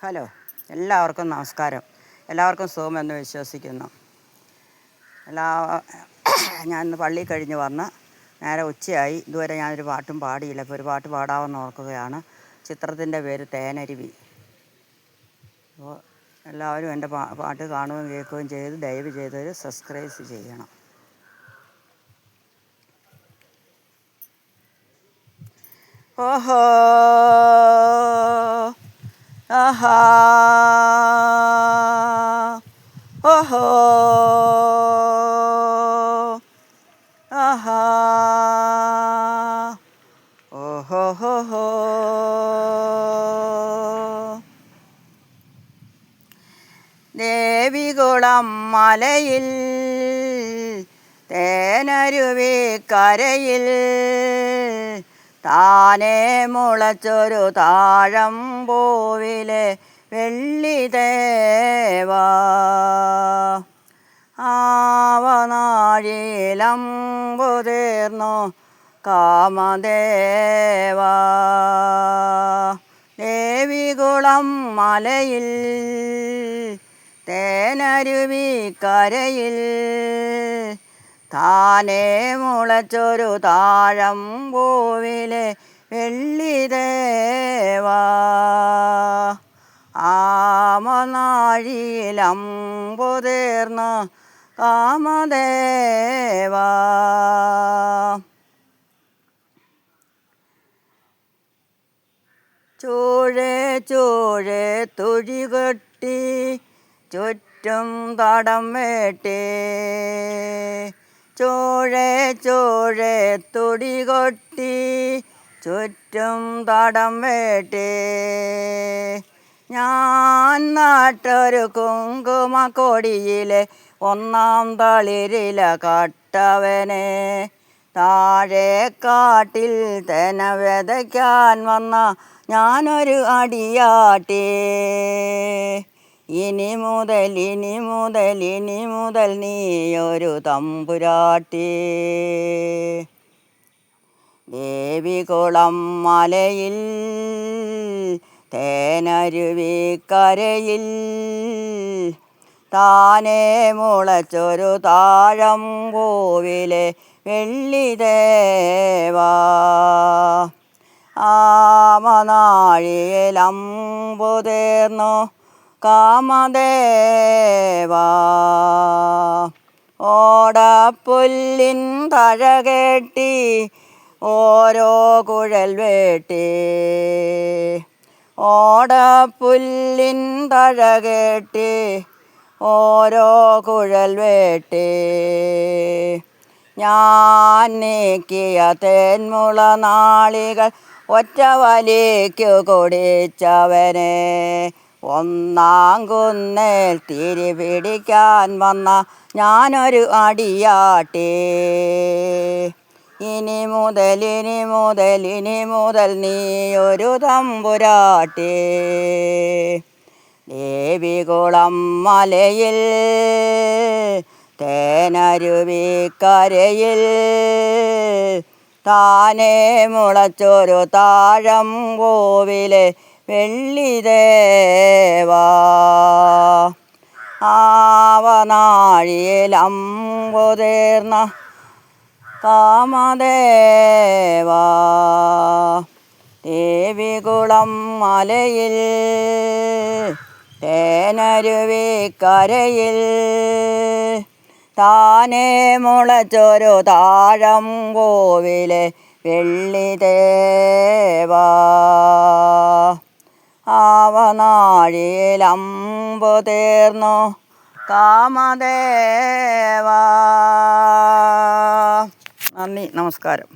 Hello, എല്ലാവർക്കും നമസ്കാരം. എല്ലാവർക്കും സുഖമെന്ന് വിശ്വസിക്കുന്നു. ഞാൻ ഇന്ന് പള്ളി കഴിഞ്ഞ് വന്ന് നേരെ ഉച്ചയായി. ഇതുവരെ ഞാനൊരു പാട്ടും പാടിയില്ല. ഇപ്പോൾ ഒരു പാട്ട് പാടാമെന്ന് ഓർക്കുകയാണ്. ചിത്രത്തിൻ്റെ പേര് തേനരുവി. അപ്പോൾ എല്ലാവരും എൻ്റെ പാട്ട് കാണുകയും കേൾക്കുകയും ചെയ്ത് ദയവ് ചെയ്തൊരു സബ്സ്ക്രൈബ് ചെയ്യണം. ഓഹോ ആഹാ ഓഹോ ആഹാ ഓഹോ ഹോ ഹോ. ദേവികുളം മലയിൽ തേനരുവി കരയിൽ താനേ മുളച്ചൊരു താഴമ്പൂവിലെ വെള്ളിദേവാ. ആവനാഴിയിലമ്പു തീർന്നു കാമദേവാ. ദേവികുളം മലയിൽ തേനരുവി കരയിൽ താനേ മുളച്ചൊരു താഴമ്പൂവിലെ വെള്ളിദേവാ. ആമനാഴിയിലമ്പു തീർന്നു കാമദേവാ. ചൂഴേ ചൂഴേ തുഴികൊട്ടി ചുറ്റും തടം വേട്ടേ. ചൂഴേ ചൂഴേ തുടികൊട്ടി ചുറ്റും തടം വേട്ടേ. ഞാൻ നട്ടൊരു കുങ്കുമക്കൊടിയിലെ ഒന്നാം തളിരില കട്ടവനെ താഴെ കാട്ടിൽ തെന വിതയ്ക്കാൻ വന്ന ഞാനൊരു അടിയാട്ടേ. ഇനി മുതൽ നീയൊരു തമ്പുരാട്ടി. ദേവികുളം മലയിൽ തേനരുവി കരയിൽ താനേ മുളച്ചൊരു താഴമ്പൂവിലെ വെള്ളിദേവാ. ആമനാഴിയിലമ്പു തീർന്നു കാമദേവാ. ഓടപ്പുല്ലിൻ തഴകെട്ടി ഓരോ കുഴൽ വേട്ടി. ഓടപ്പുല്ലിൻ തഴകെട്ടി ഓരോ കുഴൽ വേട്ടി. ഞാൻ നീക്കിയ തേന്മുള നാളികൾ ഒറ്റ വലിക്കു കൊടിച്ചവനെ ഒന്നാം കുന്നേൽ തിരി പിടിക്കാൻ വന്ന ഞാനൊരു അടിയാട്ടി. ഇനി മുതൽ നീയൊരു തമ്പുരാട്ടി. ദേവികുളം മലയിൽ തേനരുവി കരയിൽ താനേ മുളച്ചൊരു താഴമ്പൂവിലെ വെള്ളിദേവാ. ആവനാഴിയിലമ്പു തീർന്ന കാമദേവാ. ദേവികുളം മലയിൽ തേനരുവി കരയിൽ താനേ മുളച്ചൊരു താഴമ്പൂവിലെ വെള്ളിദേവാ. ആവനാഴിയിലമ്പു തീർന്നു കാമദേവാ. നന്ദി, നമസ്കാരം.